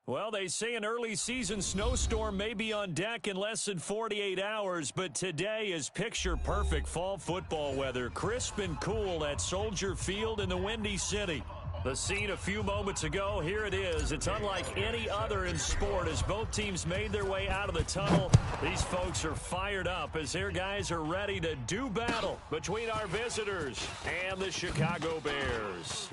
Well, they say an early season snowstorm may be on deck in less than 48 hours, but today is picture-perfect fall football weather. Crisp and cool at Soldier Field in the Windy City. The scene a few moments ago, here it is. It's unlike any other in sport as both teams made their way out of the tunnel. These folks are fired up as their guys are ready to do battle between our visitors and the Chicago Bears.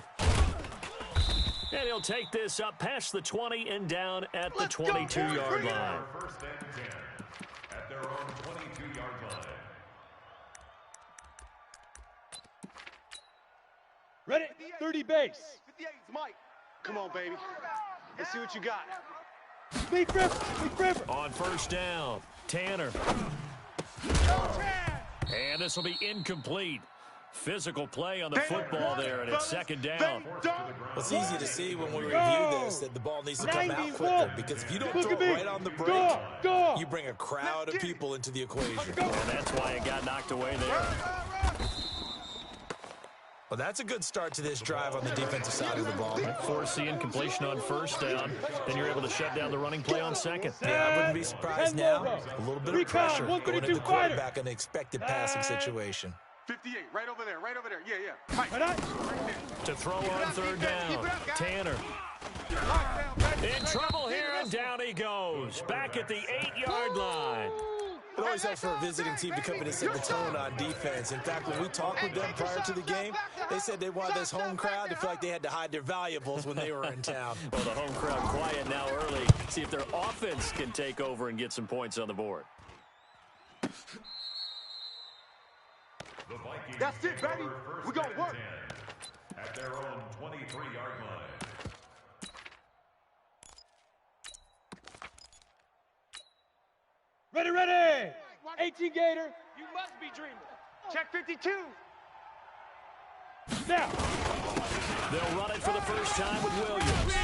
And he'll take this up past the 20 and down at the 22-yard line. First and 10 at their own 22-yard line. Ready? 30 base. 58 is Mike. Come on, baby. Let's see what you got. Big river. On first down, Tanner. And this will be incomplete. Physical play on the football there, and it's second down. It's easy to see when we review this that the ball needs to come out quicker, because if you don't throw it right on the break, you bring a crowd of people into the equation. And that's why it got knocked away there. Well, that's a good start to this drive on the defensive side of the ball. Force the incompletion on first down. Then you're able to shut down the running play on second. Yeah, I wouldn't be surprised now. A little bit of pressure going into the quarterback in the expected passing situation. 58, right over there. Yeah. Mike. To throw on third down, Tanner. In trouble here, and down he goes. Back at the 8-yard line. It always helps for a visiting team to come in and set the tone on defense. In fact, when we talked with them prior to the game, they said they wanted this home crowd to feel like they had to hide their valuables when they were in town. Well, the home crowd quiet now early. See if their offense can take over and get some points on the board. That's it, baby. We're going to work. At their own 23-yard line. Ready. 18 Gator. You must be dreaming. Check 52. Now. They'll run it for the first time with Williams.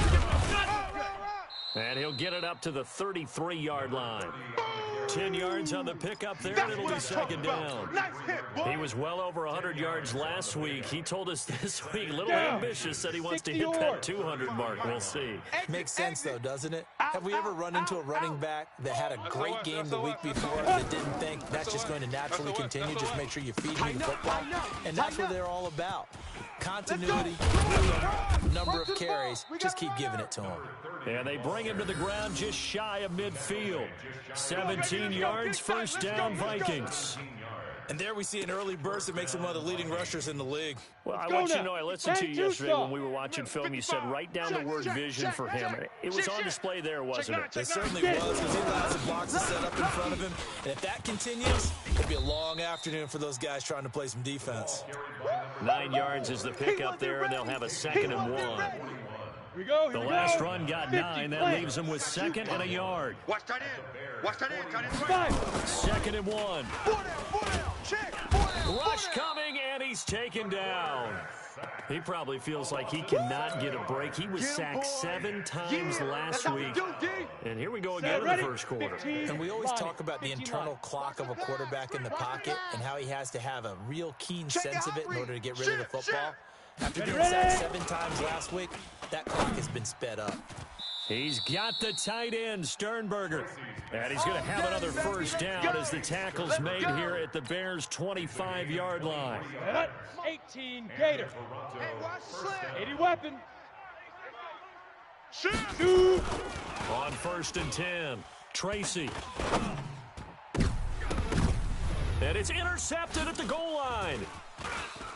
And he'll get it up to the 33-yard line. 10 yards on the pickup there, and it'll be second down. He was well over 100 yards last week. He told us this week, a little ambitious, said he wants to hit that 200 mark. We'll see. Makes sense, though, doesn't it? Have we ever run into a running back that had a great game the week before that didn't think that's just going to naturally continue? Just make sure you feed me the football. And that's what they're all about. Continuity, number of carries, just keep giving it to him. And they bring him to the ground just shy of midfield. 17 yards, first down, Vikings. And there we see an early burst that makes him one of the leading rushers in the league. Well, I want you to know, I listened to you yesterday when we were watching film. You said write down the word vision for him. It was on display there, wasn't it? It certainly was, because he allows the blocks to set up in front of him. And if that continues, it'll be a long afternoon for those guys trying to play some defense. 9 yards is the pickup there, and they'll have a 2nd and 1. The last run got 9. That leaves them with 2nd and a yard. Watch tight end, tight end. 2nd and 1. Rush coming, and he's taken down. He probably feels like he cannot get a break. He was sacked 7 times last week. And here we go again in the first quarter. And we always talk about the internal clock of a quarterback in the pocket and how he has to have a real keen sense of it in order to get rid of the football. After being sacked 7 times last week, that clock has been sped up. He's got the tight end, Sternberger. And he's going to have another first down as the tackle's made here at the Bears' 25-yard line. 18 Gator. 80 weapon. On first and 10, Tracy. And it's intercepted at the goal line.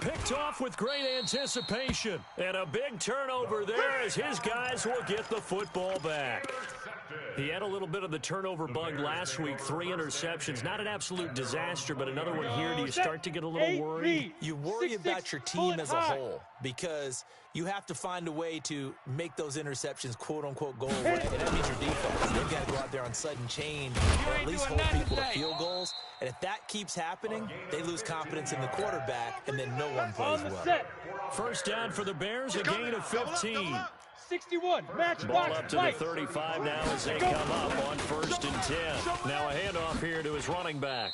Picked off with great anticipation. And a big turnover there as his guys will get the football back. He had a little bit of the turnover bug last week, 3 interceptions. Not an absolute disaster, but another one here. Do you start to get a little worried? You worry about your team as a whole because you have to find a way to make those interceptions, quote-unquote, go away. And that means your defense. They've got to go out there on sudden change or at least hold people to field goals. And if that keeps happening, they lose confidence in the quarterback, and then no one plays well. First down for the Bears, a gain of 15. 61, match ball up to the 35 now as they come up on first and 10. Now a handoff here to his running back.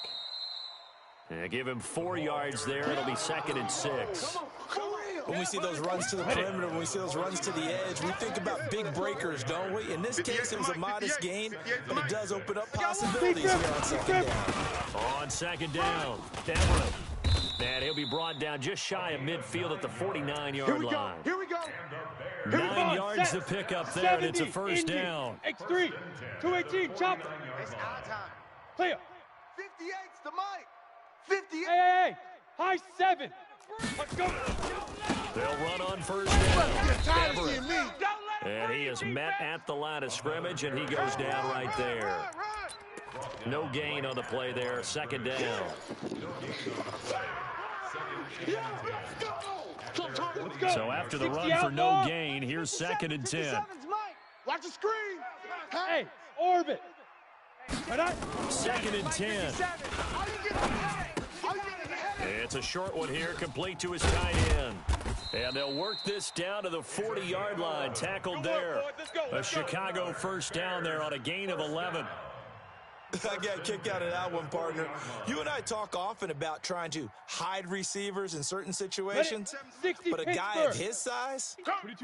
And give him 4 yards there. It'll be 2nd and 6. when we see those runs to the perimeter, when we see those runs to the edge, we think about big breakers, don't we? In this case, it was a modest gain, but it does open up possibilities here on second down. On second down, Everett. And he'll be brought down just shy of midfield at the 49-yard line. Here we go. 9 yards to pick up there, and it's a first down. X3, 218, chop. It's our time. Clear. 58's the mic. 58. Hey, high 7. Let's go. They'll run on first down. Everett. And he is met at the line of scrimmage, and he goes down right there. No gain on the play there. Second down. So after the run for no gain, here's second and 10. Watch the screen. Hey, orbit. Second and 10. It's a short one here, complete to his tight end. And they'll work this down to the 40-yard line. Tackled there. A Chicago first down there on a gain of 11. I got a kick out of that one, partner. You and I talk often about trying to hide receivers in certain situations, but a guy of his size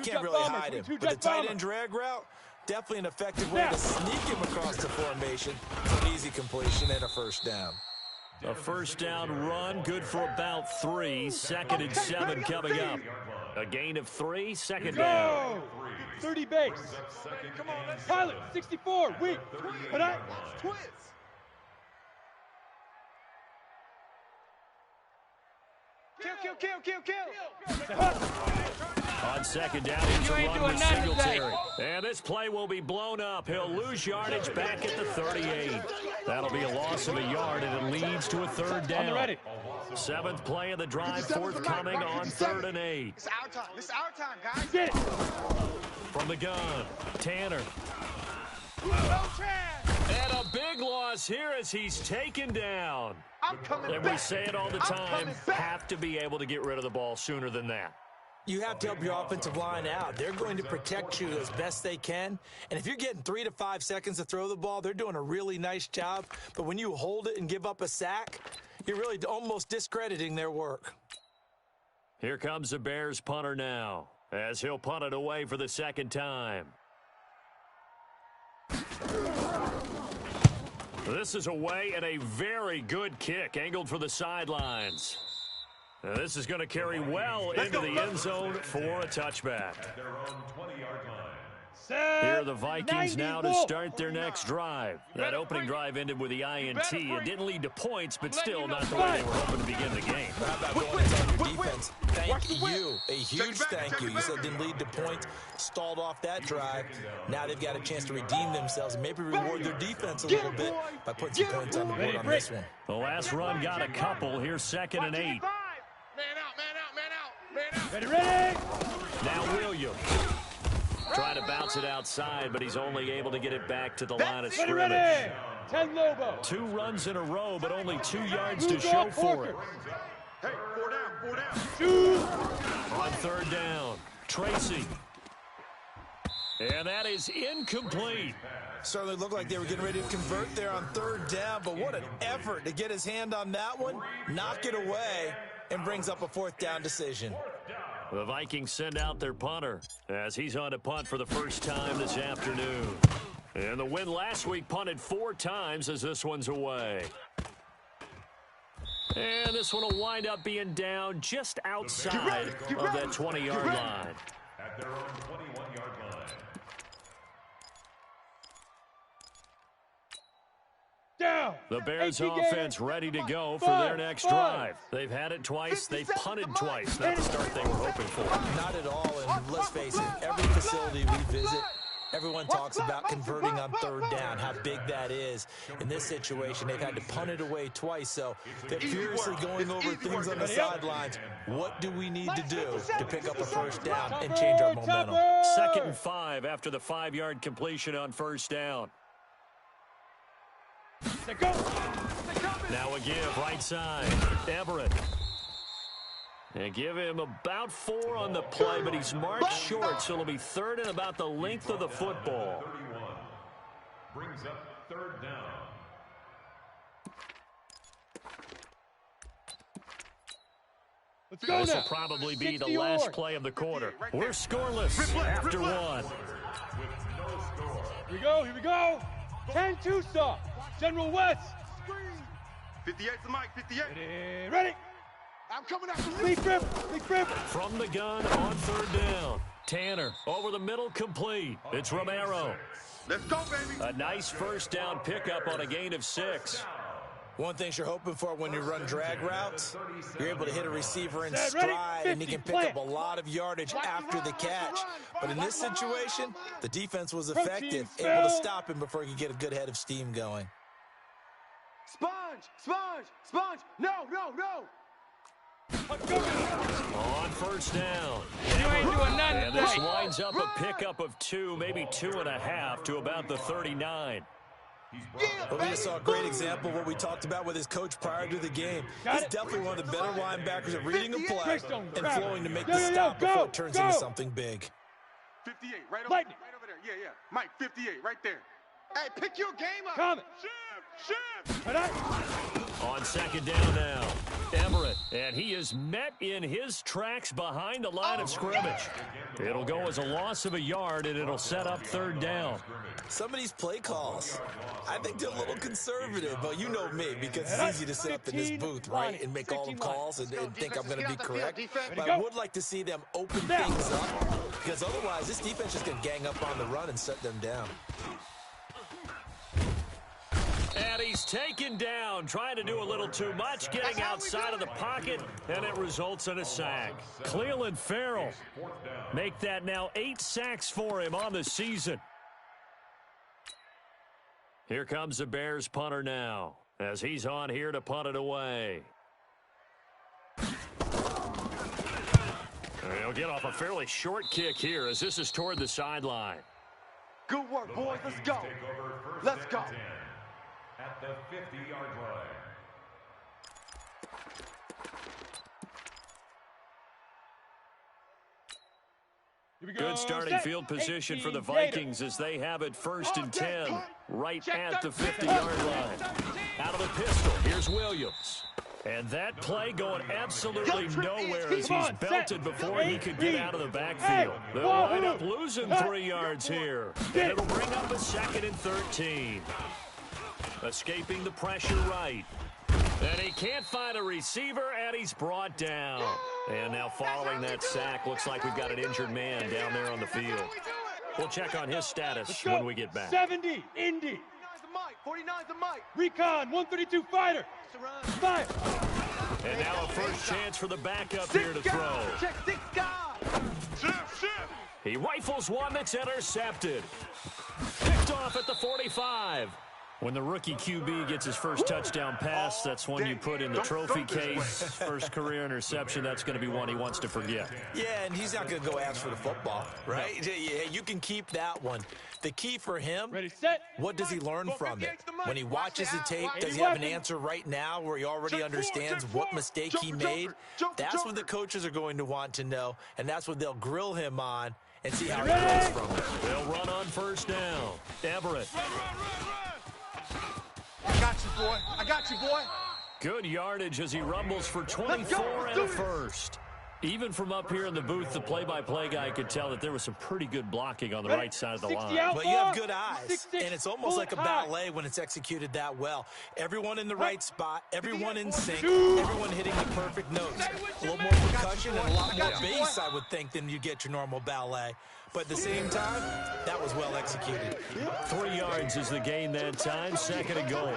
can't really hide him. But the tight end drag route, definitely an effective way to sneak him across the formation for an easy completion and a first down. A first down run, good for about 3. Second and 7 coming up. A gain of 3, second down. 30 base. Pilot, 64, weak. Twist. Kill. On second down, here's a run with Singletary. And this play will be blown up. He'll lose yardage back at the 38. That'll be a loss of a yard, and it leads to a third down. 7th play of the drive, forthcoming on 3rd and 8. It's our time. It's our time, guys. Get it. From the gun, Tanner. And a big loss here as he's taken down. I'm coming And back. we say it all the time, have to be able to get rid of the ball sooner than that. You have to help your offensive line out. They're going to protect you as best they can. And if you're getting 3 to 5 seconds to throw the ball, they're doing a really nice job. But when you hold it and give up a sack, you're really almost discrediting their work. Here comes the Bears punter now, as he'll punt it away for the second time. This is away and a very good kick, angled for the sidelines. Now this is going to carry well into the end zone for a touchback. Here are the Vikings now to start their next drive. That opening drive ended with the INT. It didn't lead to points, but still not the way they were hoping to begin the game. How about going into your defense? Thank you. A huge thank you. You said it didn't lead to points, stalled off that drive. Now they've got a chance to redeem themselves and maybe reward their defense a little bit by putting some points on the board on this one. The last run got a couple. Here's 2nd and 8. Man out. Ready. Now Williams. Trying to bounce it outside, but he's only able to get it back to the line of scrimmage. Ready. 10 Lobo. 2 runs in a row, but only 2 yards to show for it. Hey, 4 down. 2. On 3rd down, Tracy. And that is incomplete. Certainly looked like they were getting ready to convert there on 3rd down, but what an effort to get his hand on that one, knock it away, and brings up a 4th down decision. The Vikings send out their punter as he's on to punt for the first time this afternoon. And the win last week punted 4 times as this one's away. And this one will wind up being down just outside of that 20-yard line. At their own 21-yard line. Down. The Bears offense ready to go for their next drive. They've had it twice. They've punted twice. Not the start they were hoping for. Not at all, and let's face it, every facility we visit, everyone talks about converting on 3rd down, how big that is. In this situation, they've had to punt it away twice, so they're furiously going over things on the sidelines. What do we need to do to pick up a first down and change our momentum? 2nd and 5 after the 5-yard completion on 1st down. Now a give right side. Everett. And give him about 4 on the play, but he's marked short, so it'll be 3rd and about the length of the football. 31 brings up 3rd down. Let's go This will now. probably be the 60 last yards. play of the quarter. We're scoreless after one. Here we go, here we go. 10-2 stop. General West. 58 to Mike, 58. Ready. I'm coming after you. Lead grip, lead grip. From the gun on third down. Tanner over the middle, complete. It's Romero. Let's go, baby. A nice first down pickup on a gain of 6. One thing you're hoping for when you run drag routes, you're able to hit a receiver in Set, ready, stride, 50, and he can pick up a lot of yardage after the catch. But in this situation, the defense was effective, able to stop him before he could get a good head of steam going. Sponge, sponge, sponge. No, no, no. On first down. You ain't doing nothing And this today. winds up a pickup of 2, maybe 2.5 to about the 39. But we just saw a great example of what we talked about with his coach prior to the game. He's definitely one of the better linebackers at reading a play and flowing to make the stop before it turns into something big. 58, right over, right over there. Yeah, yeah. Mike, 58, right there. Hey, pick your game up. Comment. On second down now, Everett, and he is met in his tracks behind the line of scrimmage. It'll go as a loss of a yard, and it'll set up third down. Some of these play calls, I think they're a little conservative, but you know me, because it's easy to sit up in this booth, right, and make all the calls and think I'm going to be correct. But I would like to see them open things up, because otherwise this defense is going to gang up on the run and shut them down. And he's taken down, trying to do a little too much, getting outside of the pocket, and it results in a sack. Cleveland Farrell make that now 8 sacks for him on the season. Here comes the Bears punter now, as he's on here to punt it away. He'll get off a fairly short kick here, as this is toward the sideline. Good work, boys. Let's go. Let's go. At the 50-yard line. Good starting field position for the Vikings as they have it 1st and 10, right at the 50-yard line. Out of the pistol, here's Williams. And that play going absolutely nowhere as he's belted before he could get out of the backfield. They'll wind up losing 3 yards here, and it'll bring up a 2nd and 13. Escaping the pressure right. And he can't find a receiver, and he's brought down. And now following that sack, looks like we've got an injured man down there on the field. We'll check on his status when we get back. 70, Indy. 49's the Mike. Recon, 132 fighter. Fire. And now a first chance for the backup here to throw. Check 6 guys. He rifles one that's intercepted. Picked off at the 45. When the rookie QB gets his first touchdown pass, that's one you put in the trophy case. First career interception, that's going to be one he wants to forget. Yeah, and he's not going to go ask for the football, right? No. Yeah, you can keep that one. The key for him, ready, set. What does he learn from it? When he watches the tape, does he have an answer right now where he already understands what mistake he made? That's what the coaches are going to want to know, and that's what they'll grill him on and see how he goes from it. They'll run on first down. Everett. I got you, boy. I got you, boy. Good yardage as he rumbles for 24 and a first. Even from up here in the booth, the play-by-play guy could tell that there was some pretty good blocking on the right side of the line. But you have good eyes, and it's almost like a ballet when it's executed that well. Everyone in the right spot, everyone in sync, everyone hitting the perfect notes. A little more percussion and a lot more bass, I would think, than you get your normal ballet. But at the same time, that was well executed. 3 yards is the gain that time, 2nd and goal.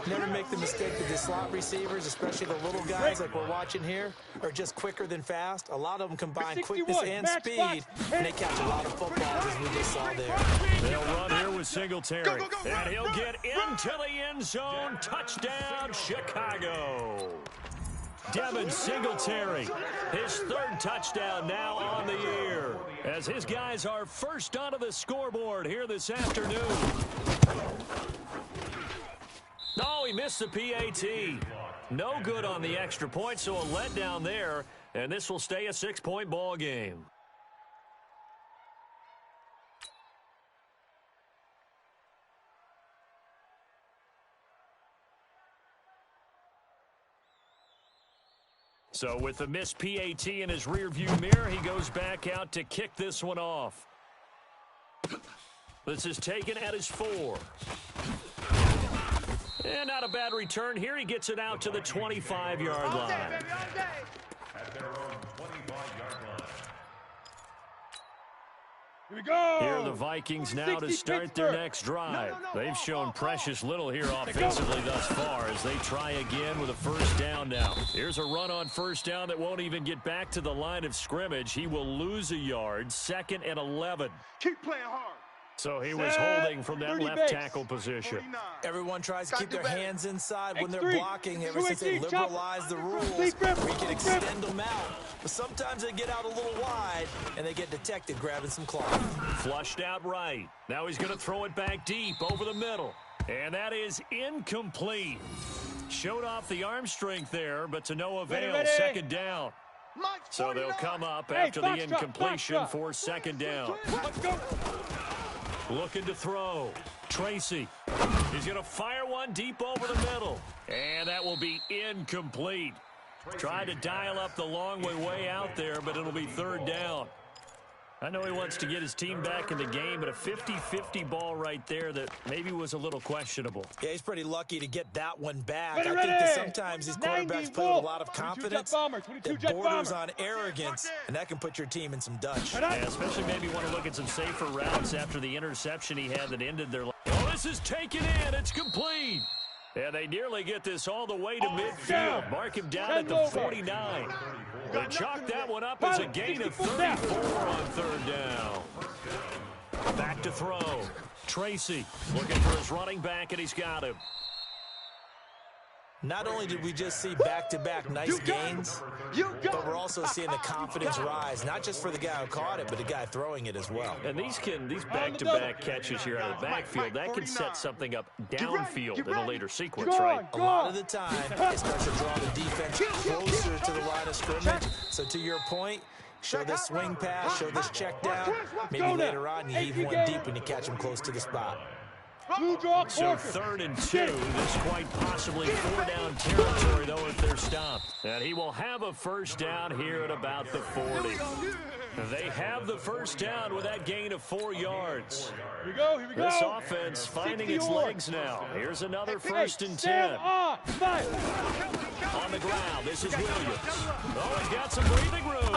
Never make the mistake that the slot receivers, especially the little guys like we're watching here, are just quicker than fast. A lot of them combine quickness and speed, and they catch a lot of footballs, as we just saw there. They'll run here with Singletary, and he'll get into the end zone. Touchdown, Chicago. Devin Singletary, his 3rd touchdown now on the year, as his guys are first onto the scoreboard here this afternoon. No, he missed the PAT. No good on the extra point, so a letdown there, and this will stay a 6-point ball game. So with the missed PAT in his rearview mirror, he goes back out to kick this one off. This is taken at his 4. And not a bad return here. He gets it out to the 25-yard line. At their own 25-yard line. Here we go. Here are the Vikings now to start their next drive. They've shown precious little here offensively thus far as they try again with a first down now. Here's a run on first down that won't even get back to the line of scrimmage. He will lose a yard, 2nd and 11. Keep playing hard. So he was holding from that left tackle position. Everyone tries to keep their hands inside when they're blocking ever since they chop. liberalized the rules. We can extend them out. But sometimes they get out a little wide, and they get detected grabbing some cloth. Flushed out right. Now he's going to throw it back deep over the middle. And that is incomplete. Showed off the arm strength there, but to no avail. Ready. 2nd down. So they'll come up after the incompletion for 2nd down. Let's go. Looking to throw. Tracy. He's going to fire one deep over the middle. And that will be incomplete. Tried to dial up the long way out there, but it'll be 3rd down. I know he wants to get his team back in the game, but a 50-50 ball right there that maybe was a little questionable. Yeah, he's pretty lucky to get that one back. I think that sometimes these quarterbacks play with a lot of confidence that borders on arrogance, and that can put your team in some Dutch. Yeah, especially maybe want to look at some safer routes after the interception he had that ended their life. Oh, this is taken in. It's complete. And they nearly get this all the way to midfield. Mark him down at the 49. They chalk that one up as a gain of 34 on 3rd down. Back to throw. Tracy looking for his running back, and he's got him. Not only did we just see back-to-back nice gains, but we're also seeing the confidence rise, not just for the guy who caught it, but the guy throwing it as well. And these back-to-back catches here out of the backfield, that can set something up downfield in a later sequence, right? A lot of the time, it starts to draw the defense closer to the line of scrimmage. So to your point, show this swing pass, show this check down. Maybe later on you heave one deep when you catch him close to the spot. So 3rd and 2, this quite possibly 4-down territory, though, if they're stopped. And he will have a first down here at about the 40. They have the first down with that gain of 4 yards. Here we go. This offense finding its legs now. Here's another 1st and 10. On the ground, this is Williams. Oh, he's got some breathing room.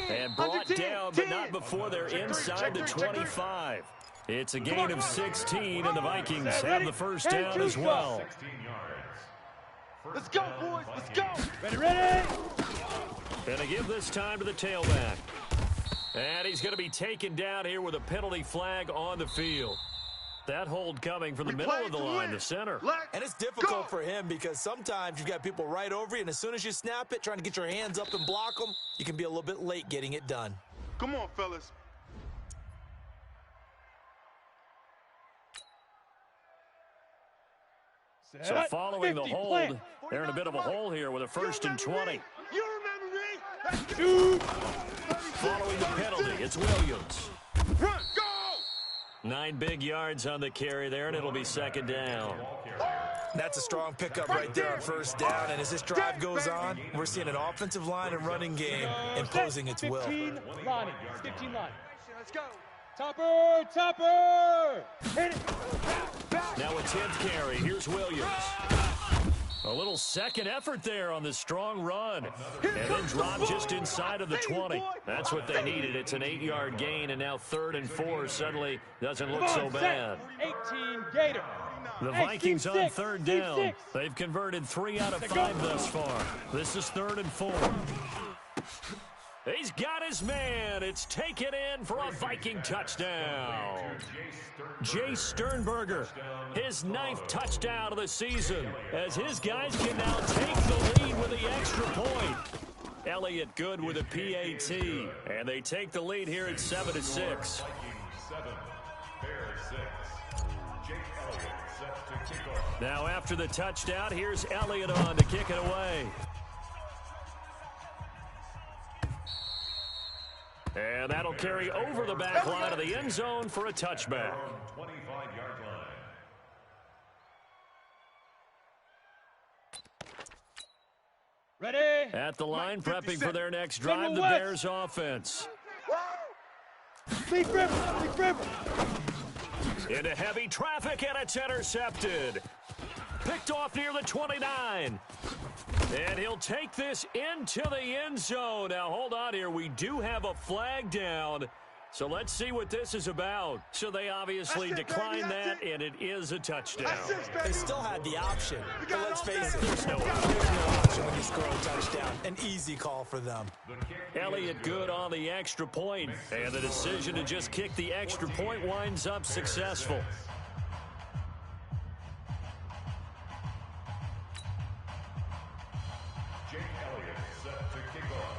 And brought down, but not before they're inside the 25. It's a gain of 16, and the Vikings have the first down as well. 16 yards. Let's go, boys. Let's go. Ready. And they give this time to the tailback. And he's going to be taken down here with a penalty flag on the field. That hold coming from the middle of the line, the center. And it's difficult for him because sometimes you've got people right over you, and as soon as you snap it, trying to get your hands up and block them, you can be a little bit late getting it done. Come on, fellas. So following the hold, they're in a bit of a hole here with a 1st and 20. You remember me? Shoot. Following the penalty, it's Williams. Run, go! 9 big yards on the carry there, and it'll be 2nd down. That's a strong pickup right there on first down, and as this drive goes on, we're seeing an offensive line and running game imposing its will. 15 line. 15 line. Let's go. Topper! Hit it! Now a 10th carry. Here's Williams. A little second effort there on the strong run. And then drop just inside of the 20. That's what they needed. It's an 8-yard gain, and now 3rd and 4 suddenly doesn't look so bad. 18 Gator. The Vikings on 3rd down. They've converted 3 out of 5 thus far. This is 3rd and 4. He's got his man. It's taken in for a Viking touchdown. Jay Sternberger, his 9th touchdown of the season, as his guys can now take the lead with the extra point. Elliott good with a PAT, and they take the lead here at 7-6. Vikings 7, Bears 6. Jake Elliott set to kick off. Now after the touchdown, here's Elliott on to kick it away. And that'll carry over the back line of the end zone for a touchback. 25-yard line. Ready. At the line, Mike, prepping for their next General drive, the West. Bears offense. Leaf River. Leaf River. Into heavy traffic, and it's intercepted. Picked off near the 29. And he'll take this into the end zone. Now, hold on here. We do have a flag down. So let's see what this is about. So they obviously declined that, and it is a touchdown. They still had the option, but let's face it, there's no option when you score a touchdown. An easy call for them. Elliott good on the extra point, and the decision to just kick the extra point winds up successful. Jake Elliott set to kick off.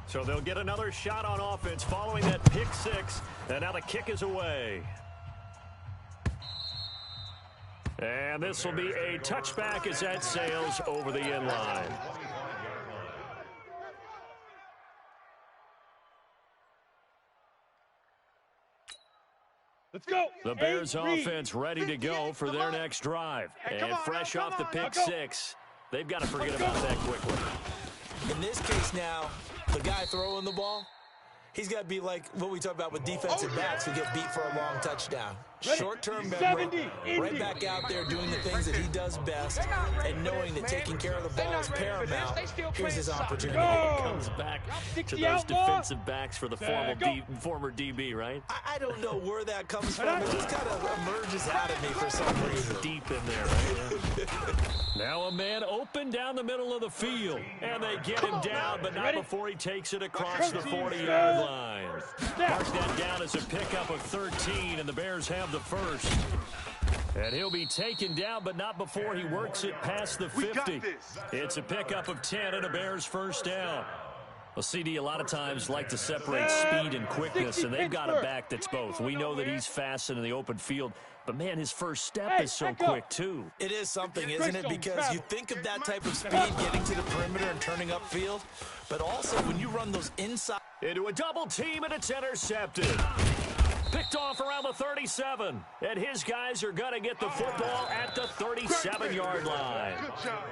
So they'll get another shot on offense following that pick six, and now the kick is away. And this will be a touchback as that sails over the end line. Let's go. The Bears offense ready to go for their next drive. And fresh off the pick six, they've got to forget about that quickly. In this case now, the guy throwing the ball, he's got to be like what we talk about with defensive backs who get beat for a long touchdown. Short-term memory, right back out there doing the things that he does best, and knowing that taking care of the ball is paramount. Here's his opportunity. He comes back to those defensive backs for the former DB, right? I don't know where that comes from. It just kind of emerges out of me for some reason. Deep in there, right? Now a man open down the middle of the field, and they get him down, but not before he takes it across the 40-yard line. Marks that down as a pickup of 13, and the Bears have the first. And he'll be taken down, but not before he works it past the 50. It's a pickup of 10 and a Bears first down. Well, CD a lot of times like to separate speed and quickness, and they've got a back that's both. We know that he's fast in the open field, but, man, his first step is so quick, too. It is something, isn't it? Because you think of that type of speed getting to the perimeter and turning upfield, but also when you run those inside. Into a double team, and it's intercepted. Picked off around the 37, and his guys are going to get the football at the 37-yard line. Good job.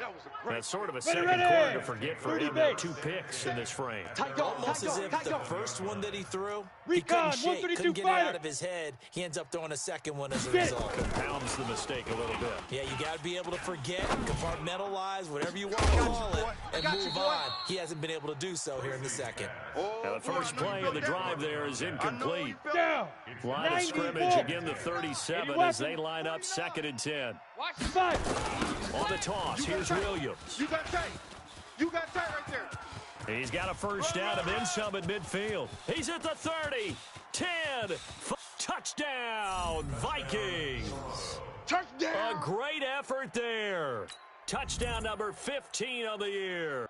That was a great. That's sort of a second quarter to forget for him. 2 picks in this frame. Almost as if the first one that he threw, he Recon, couldn't shake, couldn't get it fighter. out of his head. He ends up throwing a second one as a result. Compounds the mistake a little bit. Yeah, you got to be able to forget, compartmentalize, whatever you want to call it, and move on. He hasn't been able to do so here in the second. Now the first play of the drive there is incomplete. Down. Line of scrimmage again, the 37, as they line up 2nd and 10. Watch the side. On the toss, here's Williams. You got tight. You got tight right there. He's got a first down and then some at midfield. He's at the 30, 10, touchdown, Vikings. Touchdown. A great effort there. Touchdown number 15 of the year.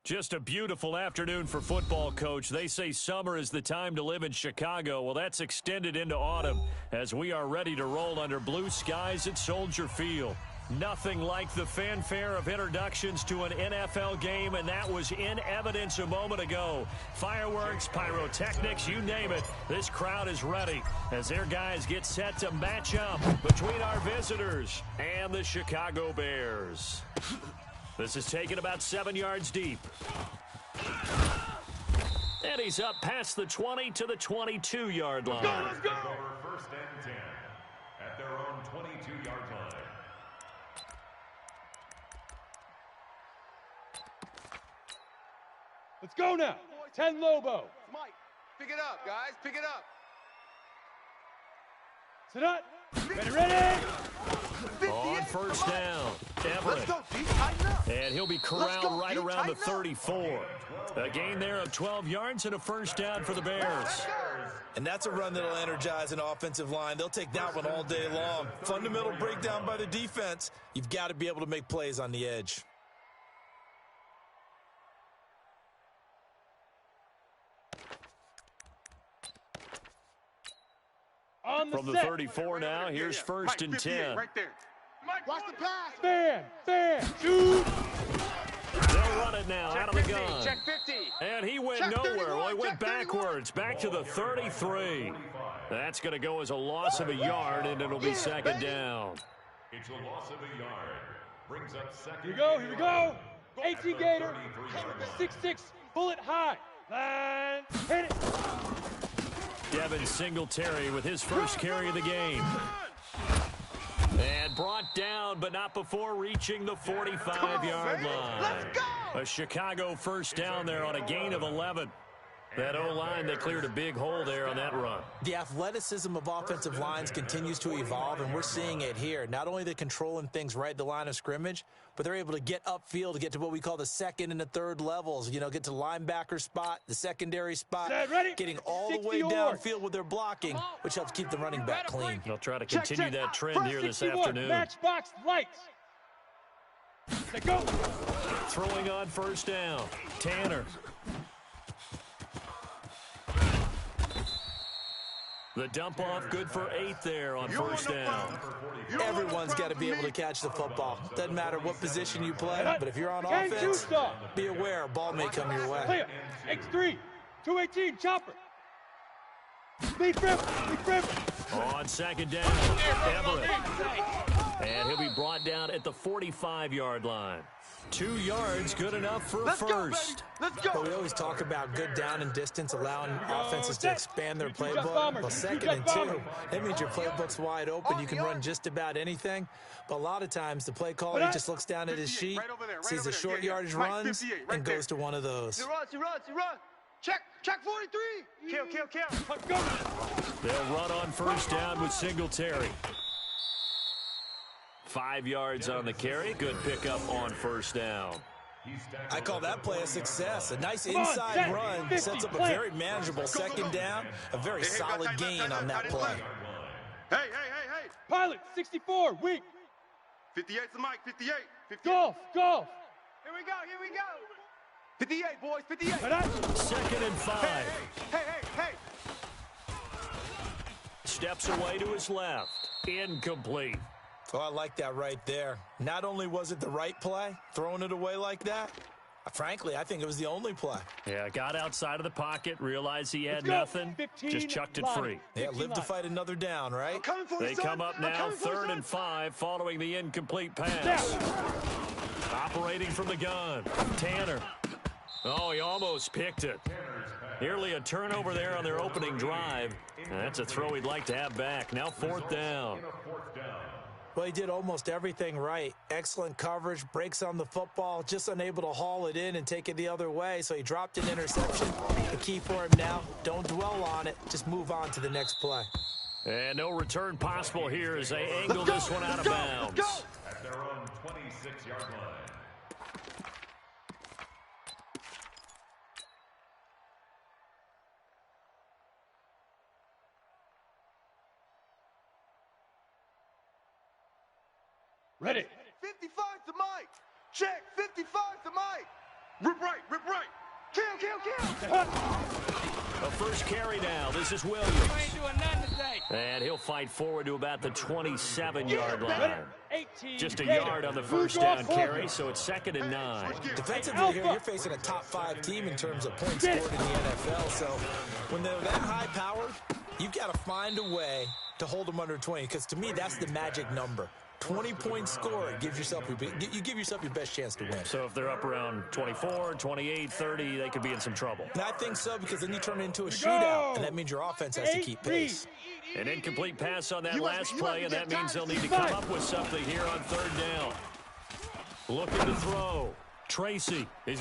Just a beautiful afternoon for football, Coach. They say summer is the time to live in Chicago. Well, that's extended into autumn as we are ready to roll under blue skies at Soldier Field. Nothing like the fanfare of introductions to an NFL game, and that was in evidence a moment ago. Fireworks, pyrotechnics, you name it. This crowd is ready as their guys get set to match up between our visitors and the Chicago Bears. This is taken about 7 yards deep. And he's up past the 20 to the 22-yard line. Let's go. First and 10 at their own 22-yard line. Let's go now. 10 Lobo. Mike, pick it up, guys. Pick it up. Sit up. Ready. On first down, Everett. Let's go, G. Tighten up. And he'll be corralled right around the 34. A gain there of 12 yards and a first down for the Bears. And that's a run that'll energize an offensive line. They'll take that one all day long. Fundamental breakdown by the defense. You've got to be able to make plays on the edge. From the 34 now, here's first and 10. Right there. Watch the pass. Fan, shoot. They'll run it now out of the gun. Check 50. And he went Check nowhere. 31, Well, he went check 31. backwards, back to the 33. That's going to go as a loss of a yard, and it'll be second down. It's a loss of a yard. Brings up second. Here we go. 18 Gator. 6'6", bullet high. Line, hit it. Devin Singletary with his first carry of the game. And brought down, but not before reaching the 45-yard line. Let's go. A Chicago first down there on a gain of 11. That O-line, they cleared a big hole there on that run. The athleticism of offensive lines continues to evolve, and we're seeing it here. Not only are they controlling things right at the line of scrimmage, but they're able to get upfield to get to what we call the second and the third levels. You know, get to the linebacker spot, the secondary spot, getting all the way downfield with their blocking, which helps keep the running back clean. They'll try to continue that trend here this afternoon. Matchbox lights. Let's go. Throwing on first down, Tanner. The dump off good for 8 there on first down. Everyone's got to be able to catch the football. Doesn't matter what position you play, but if you're on offense, be aware a ball may come your way. Clear. X3, 218, chopper. Speed grip. On second down, Everett. And he'll be brought down at the 45-yard line. 2 yards, good enough for a first. Let's go. But we always talk about good down and distance, allowing offenses to expand their playbook. Well, second and 2, that means your playbook's wide open. You can run just about anything. But a lot of times, the play caller just looks down at his sheet, sees the short yardage runs, and goes to one of those. He runs. Check 43. Kill. They'll run on first down with Singletary. 5 yards on the carry. Good pickup on first down. I call that play a success. A nice inside run sets up a very manageable second down. A very solid gain on that play. Hey. Pilot, 64, weak. 58 to Mike, 58. Golf. Here we go. 58, boys, 58. Second and 5. Hey. Steps away to his left. Incomplete. Oh, I like that right there. Not only was it the right play, throwing it away like that, frankly, I think it was the only play. Yeah, got outside of the pocket, realized he had nothing, just chucked it free. Yeah, live to fight another down, right? They come up now, 3rd and 5, following the incomplete pass. Operating from the gun, Tanner. Oh, he almost picked it. Nearly a turnover there on their opening drive. That's a throw he'd like to have back. Now 4th down. Well, he did almost everything right. Excellent coverage, breaks on the football, just unable to haul it in and take it the other way, so he dropped an interception. The key for him now, don't dwell on it, just move on to the next play. And no return possible here as they angle this one out of bounds. At their own 26-yard line. Ready. 55 to Mike. Check, 55 to Mike. Rip right, rip right. Kill, kill, kill. A first carry now. This is Williams. ain't doing nothing today. And he'll fight forward to about the 27-yard line. 18 Just a Gator. yard on the first down carry, so it's 2nd and 9. Defensively here, you're facing a top 5 team in terms of points scored in the NFL. So when they're that high powered, you've got to find a way to hold them under 20. Because to me, that's the magic number. 20 points scored, you give yourself your best chance to win. So if they're up around 24, 28, 30, they could be in some trouble. And I think so, because then you turn it into a shootout, and that means your offense has to keep pace. An incomplete pass on that last play, and that means they'll need to come up with something here on 3rd down. Looking to throw. Tracy, he's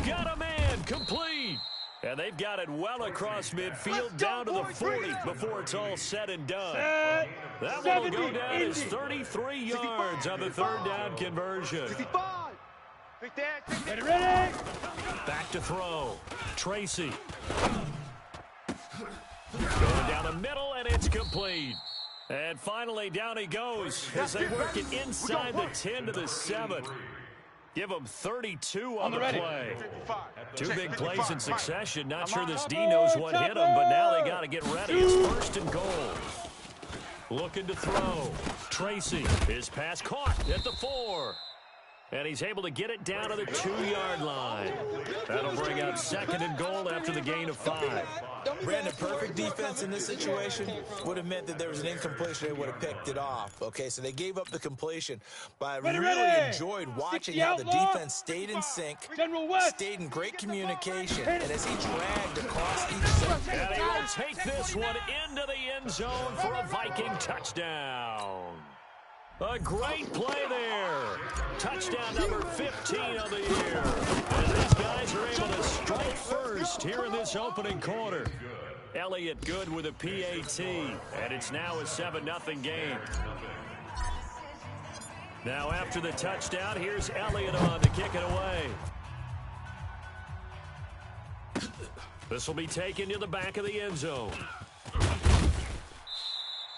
got a man, complete. And they've got it well across midfield down to the 40 before it's all said and done. That one will go down as 33 yards on the 3rd down conversion. Ready? Back to throw. Tracy. Going down the middle, and it's complete. And finally, down he goes as they work it inside the 10 to the 7. Give him 32 on the play. 2 big plays in succession. Not sure this D knows what hit him, but now they got to get ready. It's 1st and goal. Looking to throw. Tracy, his pass caught at the 4. And he's able to get it down to the 2-yard line. That'll bring up 2nd and goal after the gain of 5. Brandon, perfect defense in this situation would have meant that there was an incompletion. They would have picked it off. Okay, so they gave up the completion. But I really enjoyed watching how the defense stayed in sync, stayed in great communication, and as he dragged across each sector. And he will take this one into the end zone for a Viking touchdown. A great play there. Touchdown number 15 of the year. And these guys are able to strike first here in this opening quarter. Elliott good with a PAT. And it's now a 7-0 game. Now after the touchdown, here's Elliott on to kick it away. This will be taken to the back of the end zone.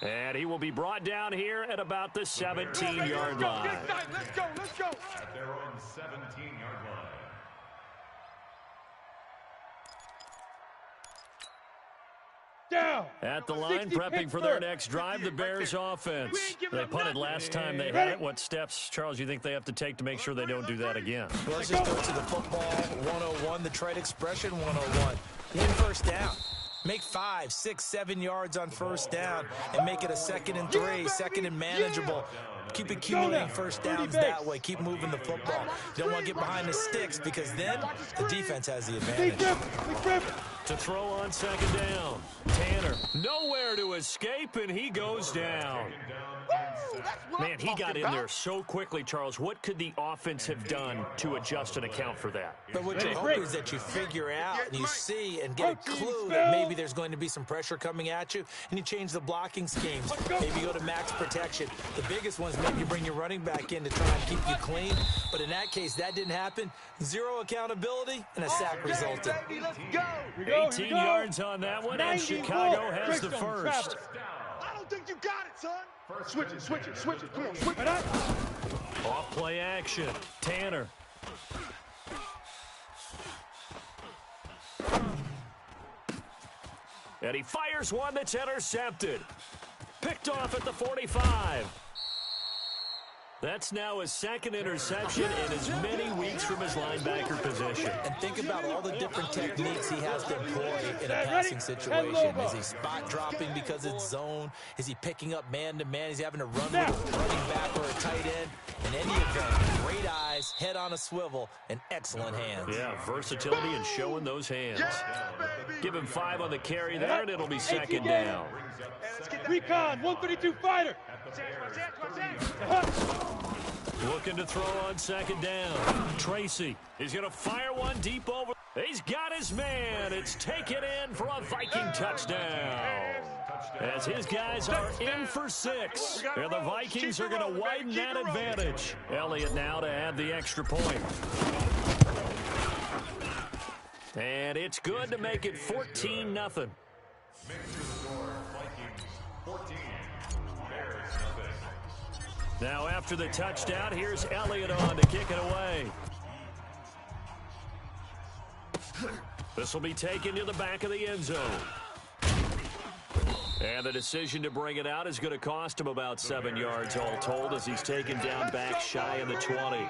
And he will be brought down here at about the 17-yard line. Let's go, let's go. At their own 17-yard line. Down. At the line, prepping for their next drive, the Bears offense. They punted last time they had it. What steps, Charles, you think they have to take to make sure they don't do that again? Well, let's just go to the football 101, the trade expression 101. Win first down. Make 5, 6, 7 yards on first down and make it a 2nd and 3, 2nd and manageable. Keep accumulating first downs that way. Keep moving the football. You don't want to get behind the sticks because then the defense has the advantage. To throw on 2nd down. Tanner, nowhere to escape, and he goes down. Man, he got in there so quickly, Charles. What could the offense have done to adjust and account for that? But what you hope is that you figure out and you see and get a clue that maybe there's going to be some pressure coming at you, and you change the blocking schemes. Maybe you go to max protection. The biggest one is maybe you bring your running back in to try and keep you clean. But in that case, that didn't happen. 0 accountability, and a sack resulted. 18 yards on that one, and Chicago has the first. I don't think you got it, son. Switch it, switch it, switch it. Come on, switch it. Off play action. Tanner. And he fires one that's intercepted. Picked off at the 45. That's now his 2nd interception in as many weeks from his linebacker position. And think about all the different techniques he has to employ in a passing situation. Is he spot dropping because it's zone? Is he picking up man-to-man? Is he having to run with a running back or a tight end? In any event, great eyes, head on a swivel, and excellent hands. Yeah, versatility and showing those hands. Give him 5 on the carry there, and it'll be 2nd down. Recon, 132 fighter. Looking to throw on 2nd down. Tracy is going to fire one deep over. He's got his man. It's taken in for a Viking touchdown. As his guys are in for 6. And the Vikings are going to widen that advantage. Elliott now to add the extra point. And it's good to make it 14-0. Vikings 14. Bears nothing. Now after the touchdown, here's Elliott on to kick it away. This will be taken to the back of the end zone. And the decision to bring it out is going to cost him about 7 yards all told as he's taken down back shy of the 20.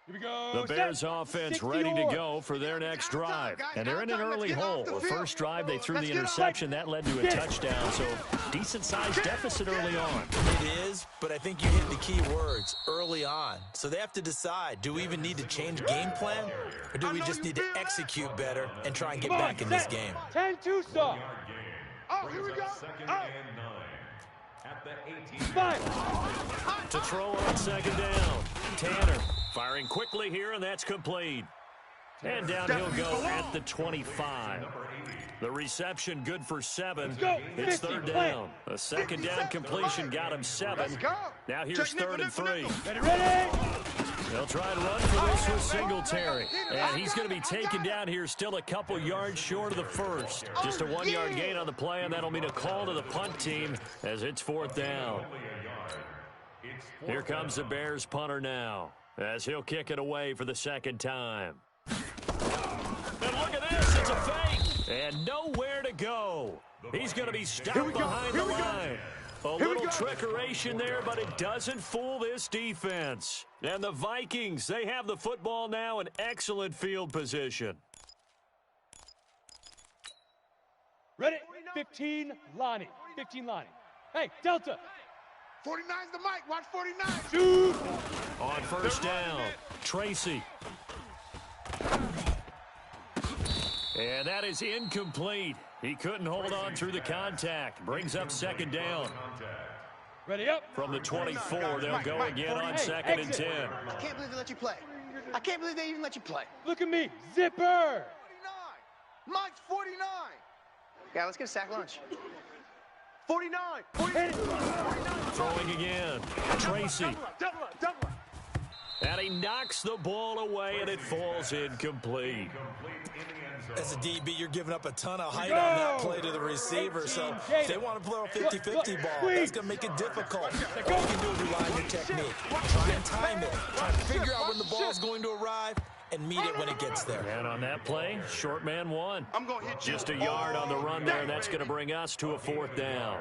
Here we go. The Bears offense ready to go for their next drive. And they're in an early hole. The first drive, they threw the interception. That led to a touchdown. So decent-sized deficit early on. It is, but I think you hit the key words, early on. So they have to decide, do we even need to change game plan? Or do we just need to execute better and try and get back in this game? 10-2 stop. Oh, here we go. Second and 9 at the 18. Fine. To throw on second down. Tanner firing quickly here, and that's complete. And down he'll go at the 25. The reception good for 7. It's third down. A second down completion got him 7. Now here's third and 3. Ready? They'll try and run for this with Singletary. And he's going to be taken down here still a couple yards short of the first. Just a 1-yard gain on the play, and that'll mean a call to the punt team as it's fourth down. Here comes the Bears punter now as he'll kick it away for the second time. And look at this, it's a fake. And nowhere to go. He's going to be stopped behind the line. A little trickeration there, but it doesn't fool this defense. And the Vikings, they have the football now in excellent field position. Ready? 15, Lonnie. 15, Lonnie. Hey, Delta. 49's the mic. Watch 49. Shoot. On first down, Tracy. And that is incomplete. He couldn't hold on through the contact. Brings up second down. Ready up. From the 24, they'll go again on second and 10. I can't believe they let you play. I can't believe they even let you play. Look at me. Zipper. 49. Mike's 49. Yeah, let's get a sack lunch. 49. 49. Throwing again, Tracy. And he knocks the ball away, and it falls incomplete. As a DB, you're giving up a ton of height on that play to the receiver. So if they want to play a 50-50 ball, that's going to make it difficult. All you can do is rely on your technique. Try and time it. Try and figure out when the ball is going to arrive and meet it when it gets there. And on that play, short man won. I'm going to hit you. Just a yard on the run there. That's going to bring us to a fourth down.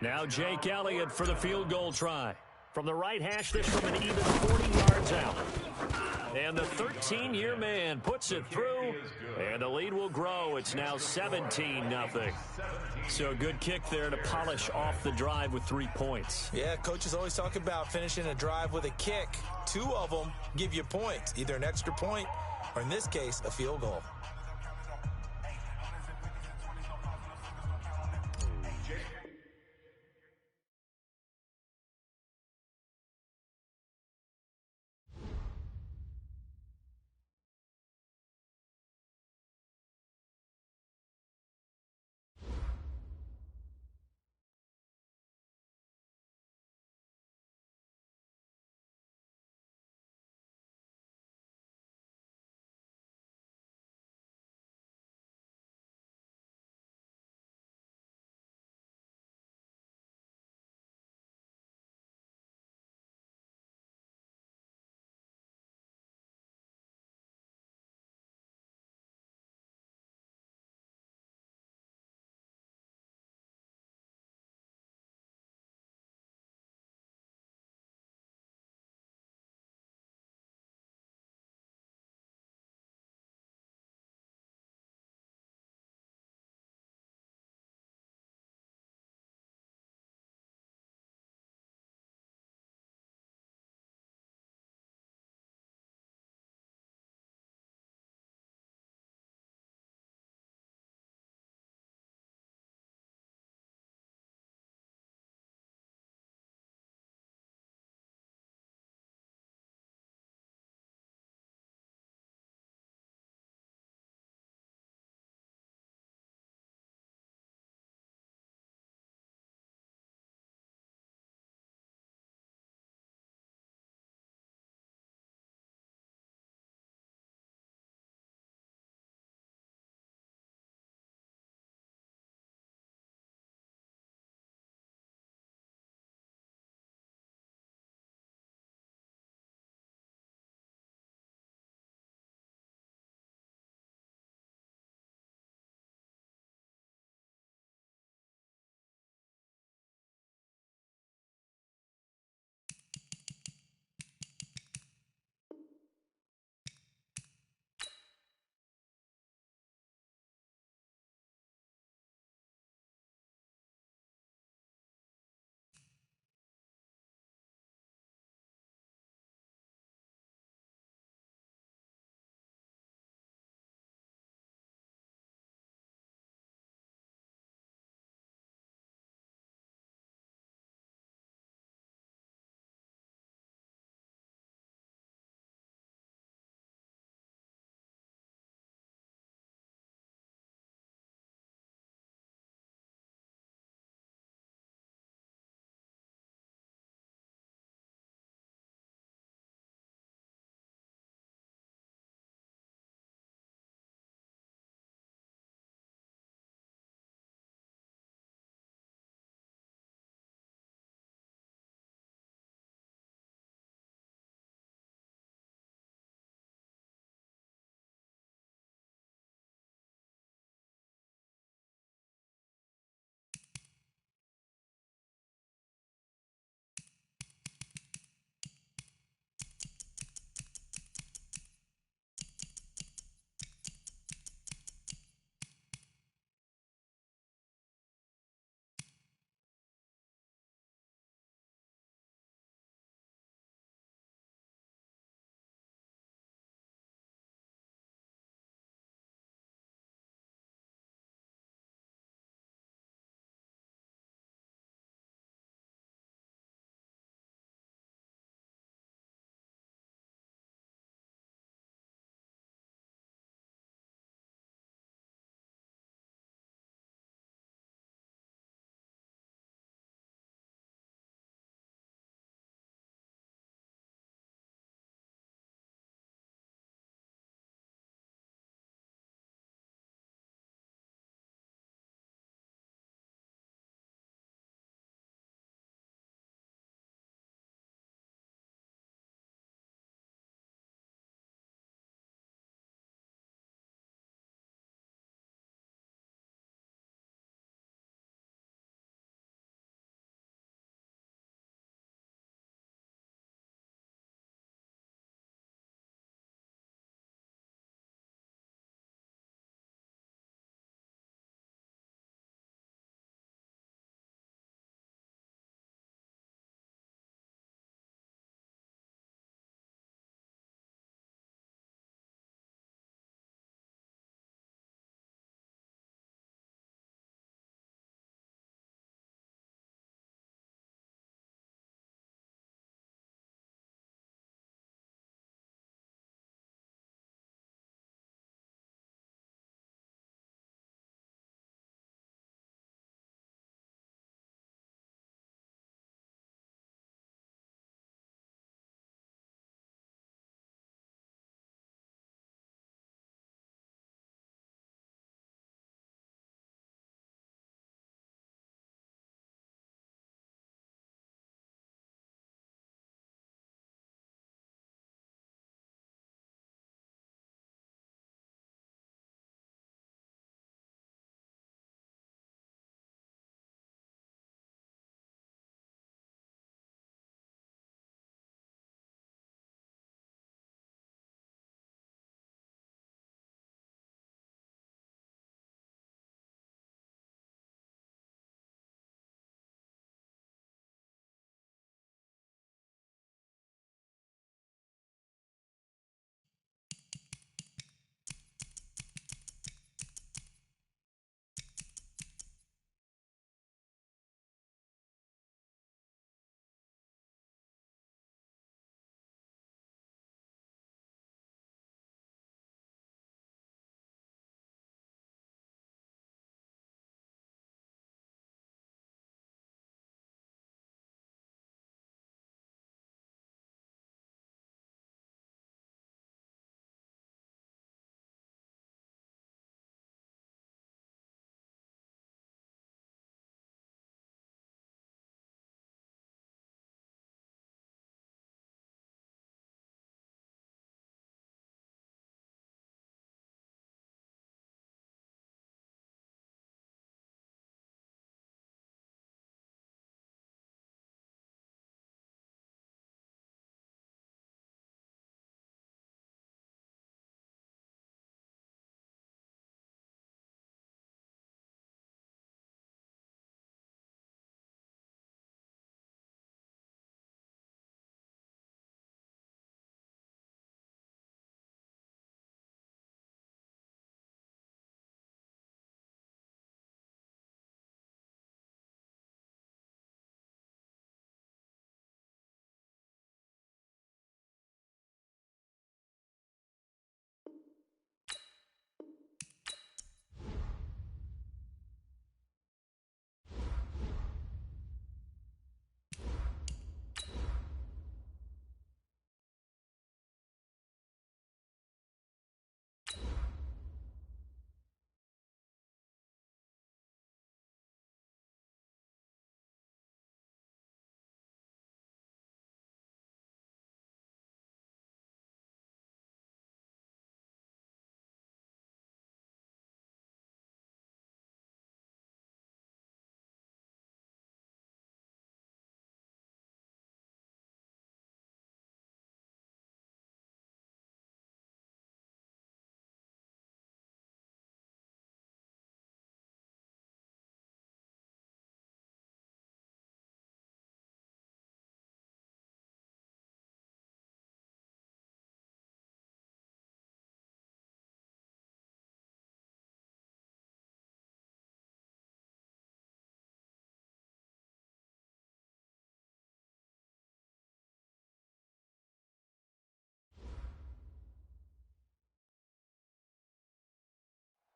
Now Jake Elliott for the field goal try. From the right hash, this from an even 40 yards out. And the 13-year man puts it through, and the lead will grow. It's now 17-0. So a good kick there to polish off the drive with 3 points. Yeah, coaches always talk about finishing a drive with a kick. 2 of them give you points, either an extra point or, in this case, a field goal.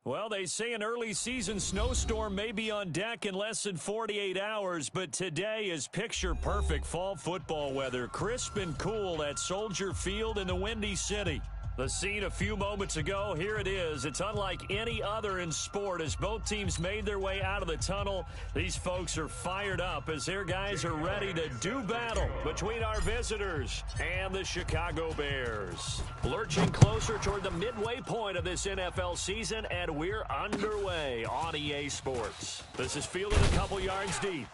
Well, they say an early season snowstorm may be on deck in less than 48 hours, but today is picture-perfect fall football weather. Crisp and cool at Soldier Field in the Windy City. The scene a few moments ago, here it is. It's unlike any other in sport as both teams made their way out of the tunnel. These folks are fired up as their guys are ready to do battle between our visitors and the Chicago Bears. Lurching closer toward the midway point of this NFL season, and we're underway on EA Sports. This is fielded a couple yards deep.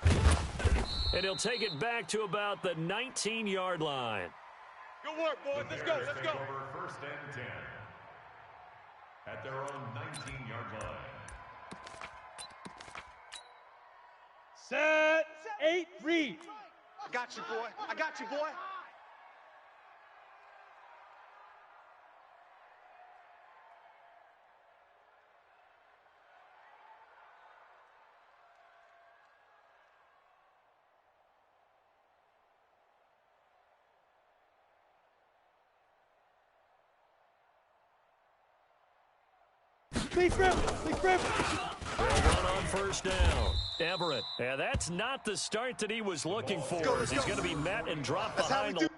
And he'll take it back to about the 19-yard line. Good work, boys. Let's go. Let's go. Over 1st and 10 at their own 19-yard line. Set. 8, read. I got you, boy. I got you, boy. Big rip. Big rip. One on 1st down. Everett. And that's not the start that he was looking for. He's going to be met and dropped behind the